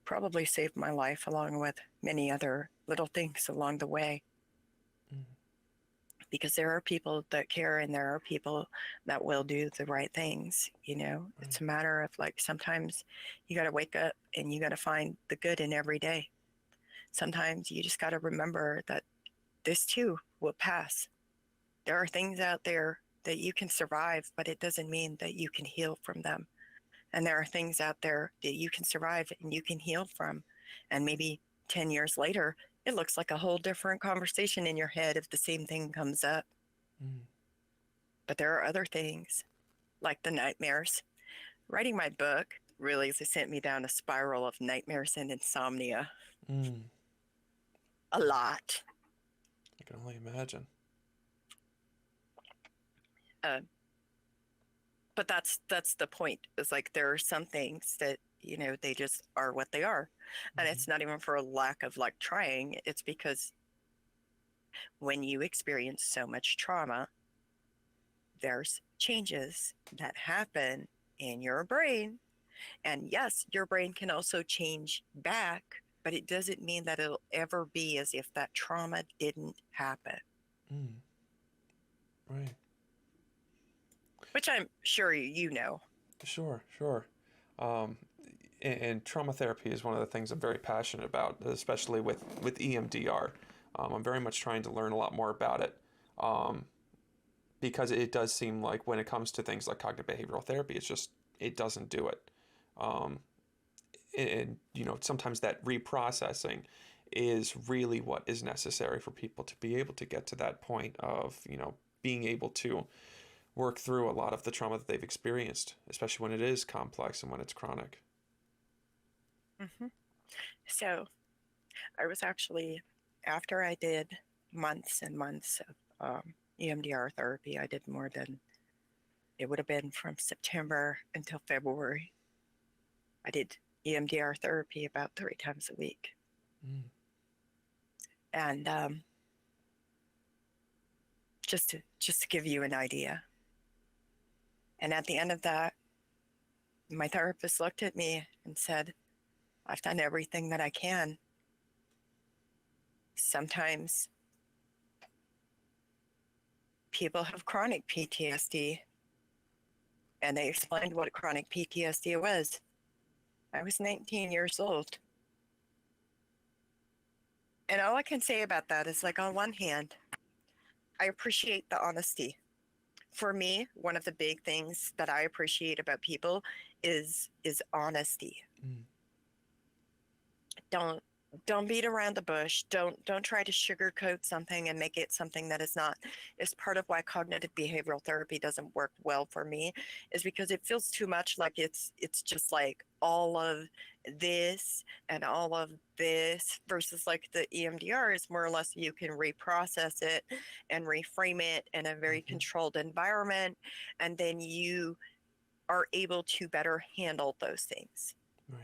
probably saved my life along with many other little things along the way, Mm. because there are people that care and there are people that will do the right things. Right. It's a matter of like, sometimes you got to wake up and you got to find the good in every day. Sometimes you just got to remember that this too will pass. There are things out there that you can survive, but it doesn't mean that you can heal from them. And there are things out there that you can survive and you can heal from. And maybe 10 years later, it looks like a whole different conversation in your head if the same thing comes up. Mm. But there are other things, like the nightmares. Writing my book really sent me down a spiral of nightmares and insomnia Mm. a lot. I can only imagine. Uh, but that's the point. It's like there are some things that they just are what they are, and Mm-hmm. it's not even for a lack of like trying. It's because when you experience so much trauma, there's changes that happen in your brain. And yes, your brain can also change back, but it doesn't mean that it'll ever be as if that trauma didn't happen, Mm. Right. which I'm sure you know. Sure. Sure. Um, and trauma therapy is one of the things I'm very passionate about, especially with EMDR. I'm very much trying to learn a lot more about it, um, because it does seem like when it comes to things like cognitive behavioral therapy, it doesn't do it. Um, and sometimes that reprocessing is really what is necessary for people to be able to get to that point of being able to work through a lot of the trauma that they've experienced, especially when it is complex and when it's chronic. Hmm. So I was actually, after I did months and months of EMDR therapy, I did more than, it would have been from September until February. I did EMDR therapy about 3 times a week. Mm. And just to give you an idea. And at the end of that, my therapist looked at me and said, I've done everything that I can. Sometimes people have chronic PTSD, and they explained what chronic PTSD was. I was 19 years old. And all I can say about that is like, on one hand, I appreciate the honesty. For me, one of the big things that I appreciate about people is honesty. Mm. Don't don't beat around the bush. Don't try to sugarcoat something and make it something that is not. Is part of why cognitive behavioral therapy doesn't work well for me, is because it feels too much like it's just like all of this and all of this, versus like the EMDR is more or less you can reprocess it and reframe it in a very Mm-hmm. controlled environment, and then you are able to better handle those things. Right.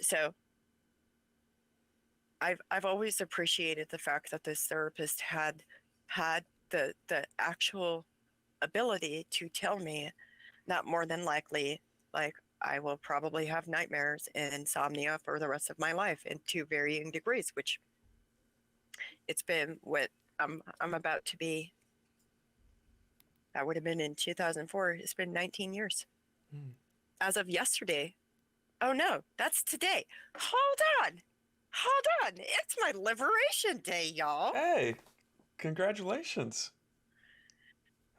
So I've always appreciated the fact that this therapist had the actual ability to tell me that more than likely, like, I will probably have nightmares and insomnia for the rest of my life in two varying degrees, which it's been what I'm about to be. That would have been in 2004. It's been 19 years. Mm. As of yesterday. Oh no, that's today. Hold on. Hold on. It's my liberation day, y'all. Hey, congratulations.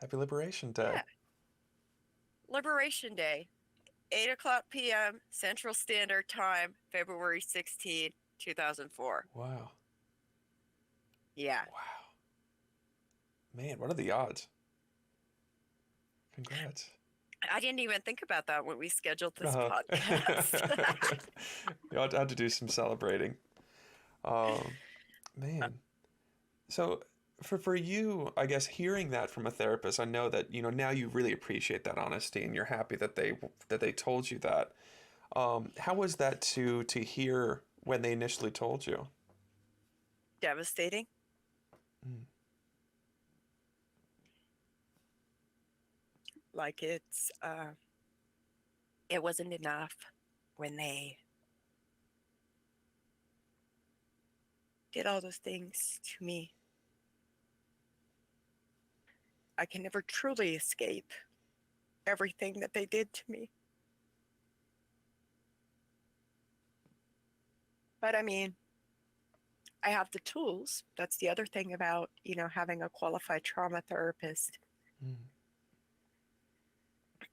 Happy Liberation Day. Yeah. Liberation Day, 8 o'clock p.m. Central Standard Time, February 16, 2004. Wow. Yeah. Wow. Man, what are the odds? Congrats. I didn't even think about that when we scheduled this Uh-huh. podcast. You had to do some celebrating. Um, man. So for you, I guess hearing that from a therapist, I know that, now you really appreciate that honesty and you're happy that they told you that. How was that to hear when they initially told you? Devastating. Mm. Like it wasn't enough when they did all those things to me. I can never truly escape everything that they did to me. But I mean, I have the tools. That's the other thing about, having a qualified trauma therapist Mm.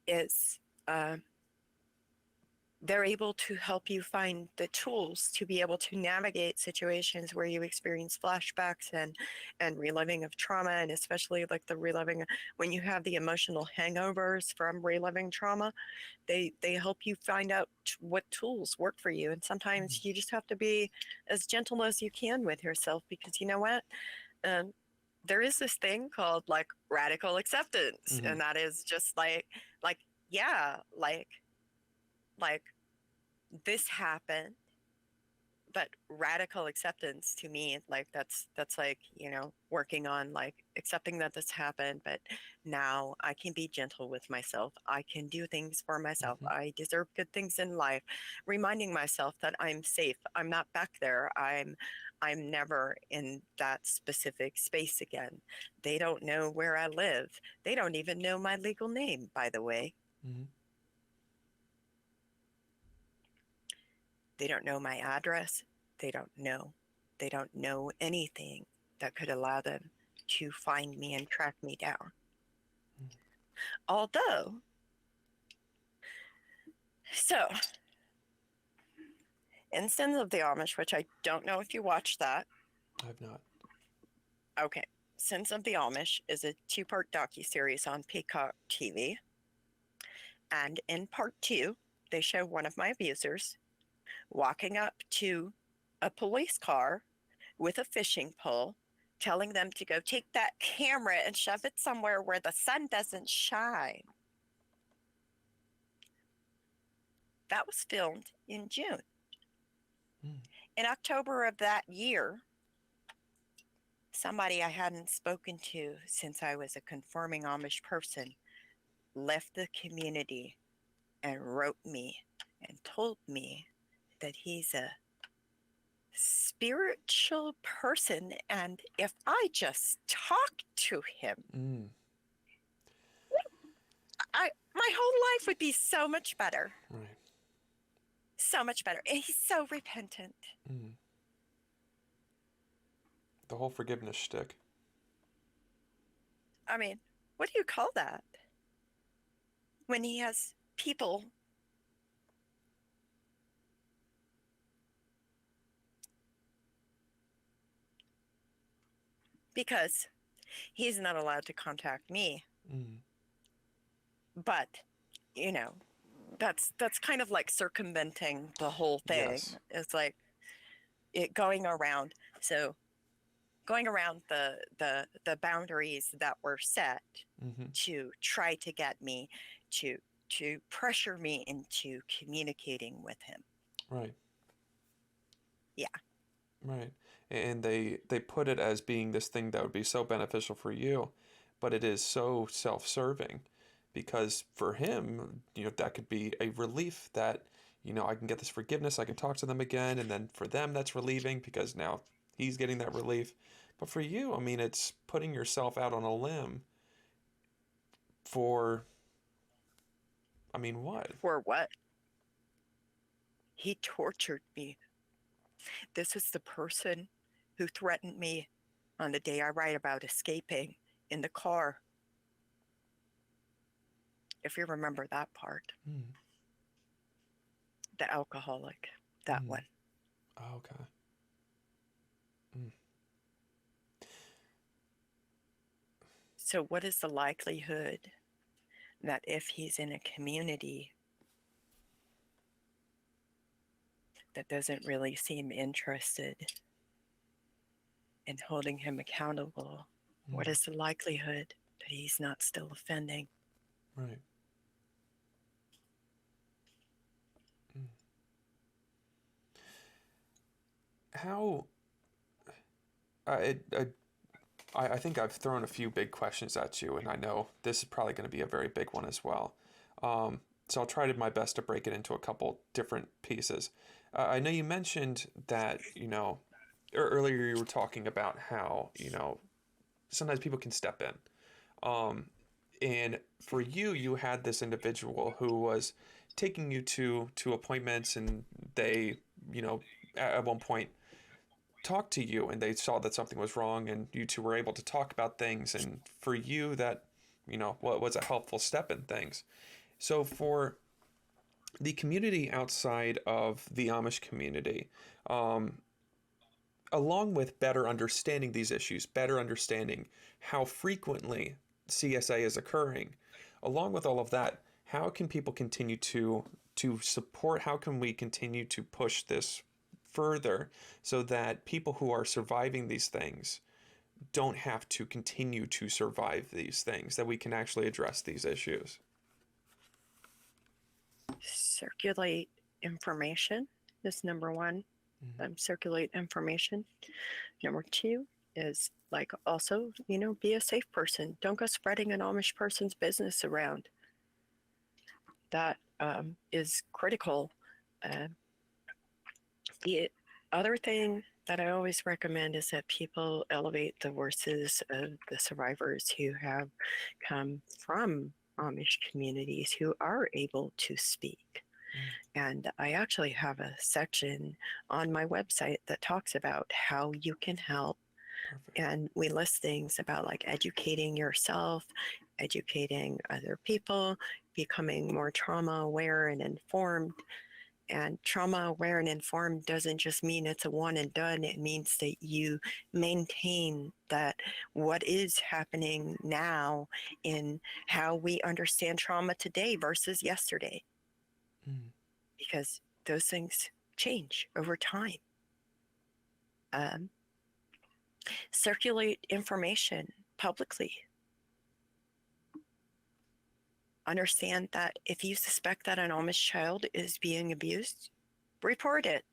is they're able to help you find the tools to be able to navigate situations where you experience flashbacks and reliving of trauma, and especially like the reliving when you have the emotional hangovers from reliving trauma. They help you find out what tools work for you, and sometimes you just have to be as gentle as you can with yourself, because you know what, um, there is this thing called like radical acceptance, Mm-hmm. and that is just like yeah, like this happened, but radical acceptance to me, like that's like, working on like accepting that this happened, but now I can be gentle with myself. I can do things for myself. Mm-hmm. I deserve good things in life. Reminding myself that I'm safe. I'm not back there. I'm never in that specific space again. They don't know where I live. They don't even know my legal name, by the way. Mm-hmm. They don't know my address. They don't know. They don't know anything that could allow them to find me and track me down. Although, so in Sins of the Amish, which I don't know if you watched that. I've not. Okay. Sins of the Amish is a two-part docuseries on Peacock TV. And in part 2, they show one of my abusers walking up to a police car with a fishing pole, telling them to go take that camera and shove it somewhere where the sun doesn't shine. That was filmed in June. Mm. In October of that year, somebody I hadn't spoken to since I was a conforming Amish person left the community and wrote me and told me that he's a spiritual person, and if I just talk to him, Mm. my whole life would be so much better. Right. So much better. And he's so repentant. Mm. The whole forgiveness shtick. I mean, what do you call that? When he has people because he's not allowed to contact me. Mm. But, you know, that's kind of like circumventing the whole thing. Yes. It's like it going around. So going around the boundaries that were set Mm-hmm. to try to get me to pressure me into communicating with him. Right. Yeah. Right. And they put it as being this thing that would be so beneficial for you, but it is so self-serving because for him, that could be a relief that, I can get this forgiveness, I can talk to them again, and then for them that's relieving because now he's getting that relief. But for you, I mean, it's putting yourself out on a limb for, I mean, what? For what? He tortured me. This was the person who threatened me on the day I write about escaping in the car. If you remember that part, Mm. the alcoholic, that Mm. one. Oh, okay. Mm. So, what is the likelihood that if he's in a community that doesn't really seem interested in holding him accountable, what Mm. is the likelihood that he's not still offending? Right. Mm. How I, I I think I've thrown a few big questions at you, and I know this is probably going to be a very big one as well. So I'll try to my best to break it into a couple different pieces. I know you mentioned that, earlier you were talking about how, sometimes people can step in. And for you, you had this individual who was taking you to appointments, and they, at one point talked to you and they saw that something was wrong and you two were able to talk about things, and for you that what was a helpful step in things. So for the community outside of the Amish community, um, along with better understanding these issues, better understanding how frequently CSA is occurring, along with all of that, how can people continue to support? How can we continue to push this further so that people who are surviving these things don't have to continue to survive these things, that we can actually address these issues? Circulate information is number one. Mm-hmm. Circulate information. Number two is like also, be a safe person. Don't go spreading an Amish person's business around. That is critical. Uh, the other thing that I always recommend is that people elevate the voices of the survivors who have come from Amish communities who are able to speak. And I actually have a section on my website that talks about how you can help. Perfect. And we list things about like educating yourself, educating other people, becoming more trauma aware and informed. And trauma aware and informed doesn't just mean it's a one and done. It means that you maintain that what is happening now in how we understand trauma today versus yesterday. Mm. Because those things change over time. Circulate information publicly. Understand that if you suspect that an Amish child is being abused, report it.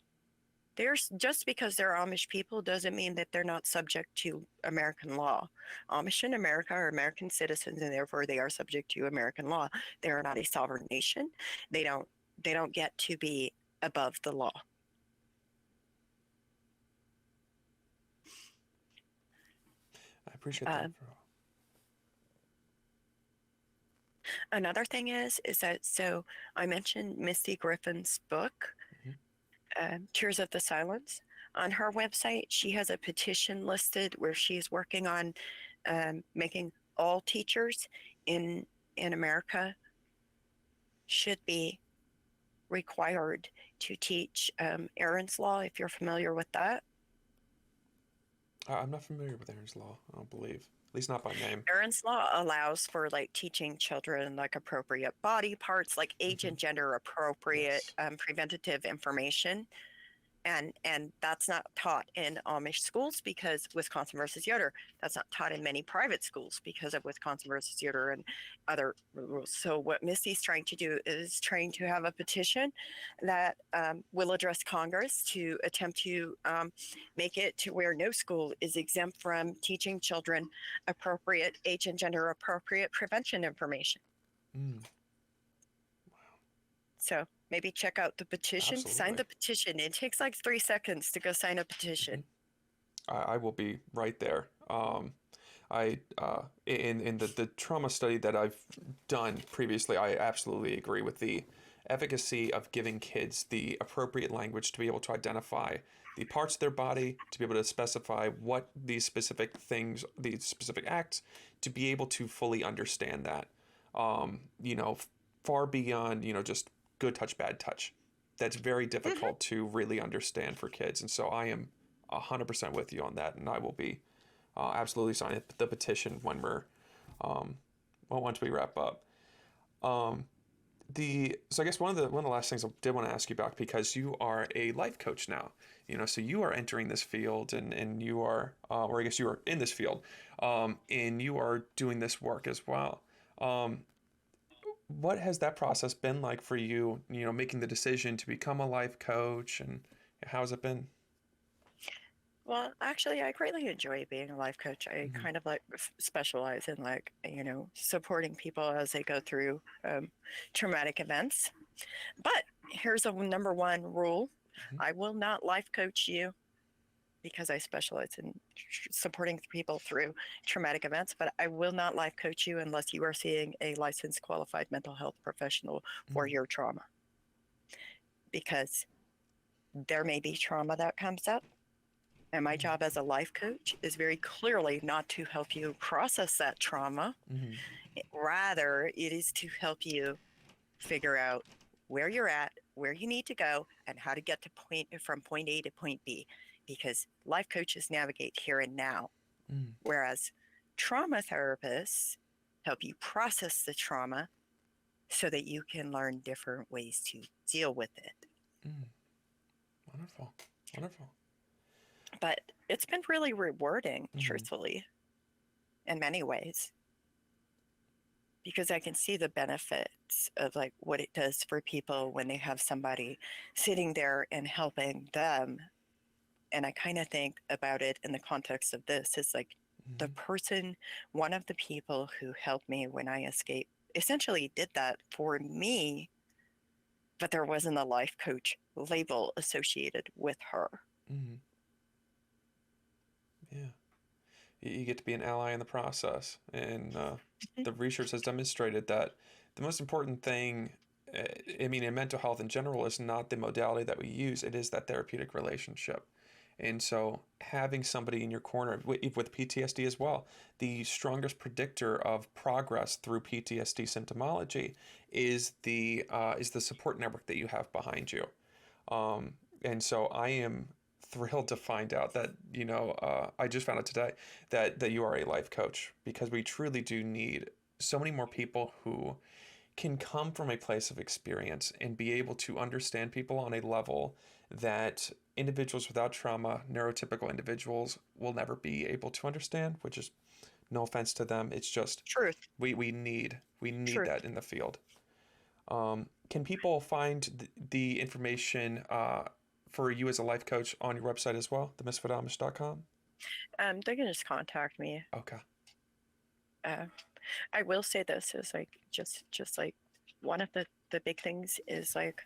Just because they're Amish people doesn't mean that they're not subject to American law. Amish in America are American citizens, and therefore they are subject to American law. They are not a sovereign nation. They don't get to be above the law. I appreciate that. Another thing is that, so I mentioned Misty Griffin's book, Mhm. Tears of the Silence. on her website, she has a petition listed where she's working on making all teachers in America should be required to teach Aaron's Law, if you're familiar with that. I'm not familiar with Aaron's Law, I don't believe. At least not by name. Aaron's Law allows for like teaching children like appropriate body parts, like age and gender appropriate Yes. preventative information. And that's not taught in Amish schools because Wisconsin versus Yoder. That's not taught in many private schools because of Wisconsin versus Yoder and other rules. So what Misty's trying to do is trying to have a petition that will address Congress to attempt to make it to where no school is exempt from teaching children appropriate age and gender appropriate prevention information. Mm. So maybe check out the petition. Absolutely. Sign the petition. It takes like 3 seconds to go sign a petition. I will be right there. I in the trauma study that I've done previously, I absolutely agree with the efficacy of giving kids the appropriate language to be able to identify the parts of their body, to be able to specify what these specific things, these specific acts, to be able to fully understand that. You know, far beyond, you know, just good touch, bad touch. That's very difficult to really understand for kids. And so I am 100% with you on that. And I will be absolutely signing the petition when we're, once we wrap up. So I guess one of the last things I did want to ask you about, because you are a life coach now, you know, so you are entering this field and you are, or I guess you are in this field, and you are doing this work as well. What has that process been like for you, you know, making the decision to become a life coach, and how's it been? Well, actually, I greatly enjoy being a life coach. I kind of like specialize in like, you know, supporting people as they go through traumatic events. But here's a number one rule. I will not life coach you because I specialize in supporting people through traumatic events, but I will not life coach you unless you are seeing a licensed qualified mental health professional for your trauma. Because there may be trauma that comes up. And my job as a life coach is very clearly not to help you process that trauma. Rather, it is to help you figure out where you're at, where you need to go, and how to get to from point A to point B. Because life coaches navigate here and now, whereas trauma therapists help you process the trauma so that you can learn different ways to deal with it. Wonderful. Wonderful. But it's been really rewarding, truthfully, in many ways, because I can see the benefits of like what it does for people when they have somebody sitting there and helping them. And I kind of think about it in the context of this is like the person, one of the people who helped me when I escaped, essentially did that for me, but there wasn't a life coach label associated with her. Yeah. You get to be an ally in the process. And the research has demonstrated that the most important thing, I mean, in mental health in general, is not the modality that we use, it is that therapeutic relationship. And so having somebody in your corner with PTSD as well, the strongest predictor of progress through PTSD symptomology is the support network that you have behind you. And so I am thrilled to find out that, you know, I just found out today that you are a life coach, because we truly do need so many more people who can come from a place of experience and be able to understand people on a level that individuals without trauma, neurotypical individuals, will never be able to understand, which is no offense to them. It's just Truth. we need Truth. that in the field. Can people find the information for you as a life coach on your website as well, themisfitamish.com? They can just contact me. Okay. I will say this is like just like one of the big things is like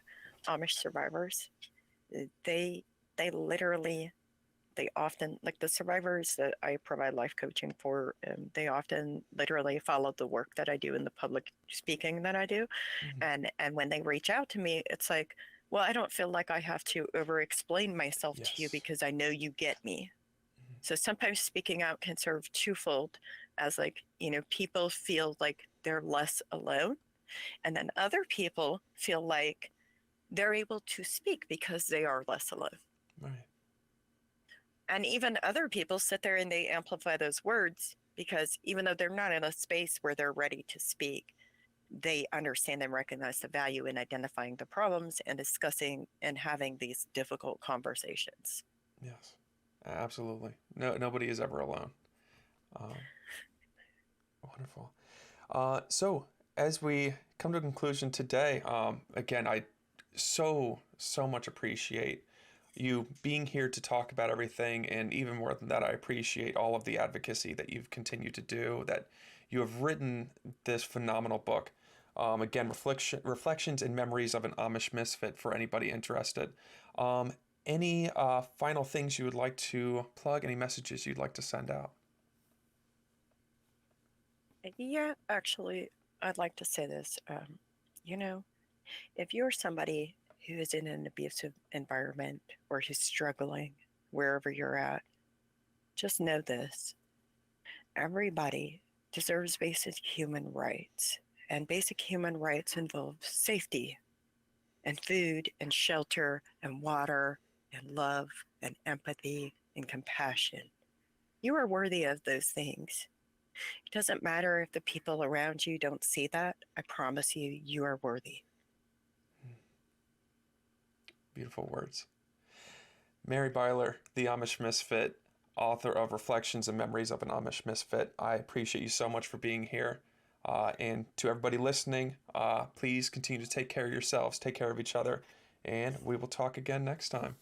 Amish survivors. They literally, they often, like the survivors that I provide life coaching for, they often literally follow the work that I do in the public speaking that I do. And when they reach out to me, it's like, Well, I don't feel like I have to over explain myself to you Yes. because I know you get me. Mhm. So sometimes speaking out can serve twofold as, like, people feel like they're less alone. And then other people feel like they're able to speak because they are less alone. Right. And even other people sit there and they amplify those words because even though they're not in a space where they're ready to speak, they understand and recognize the value in identifying the problems and discussing and having these difficult conversations. Yes. Absolutely. No, nobody is ever alone. Um, Wonderful. So as we come to a conclusion today, again, I so much appreciate you being here to talk about everything, and even more than that, I appreciate all of the advocacy that you've continued to do. That you have written this phenomenal book. Again, reflections and memories of an Amish Misfit for anybody interested. Um, any final things you would like to plug? Any messages you'd like to send out? Yeah, actually, I'd like to say this. You know, if you're somebody who is in an abusive environment or who's struggling wherever you're at, just know this: everybody deserves basic human rights. And basic human rights involve safety and food and shelter and water and love and empathy and compassion. You are worthy of those things. It doesn't matter if the people around you don't see that. I promise you, you are worthy. Beautiful words. Mary Byler, the Amish Misfit, author of Reflections and Memories of an Amish Misfit. I appreciate you so much for being here. And to everybody listening, please continue to take care of yourselves, take care of each other, and we will talk again next time.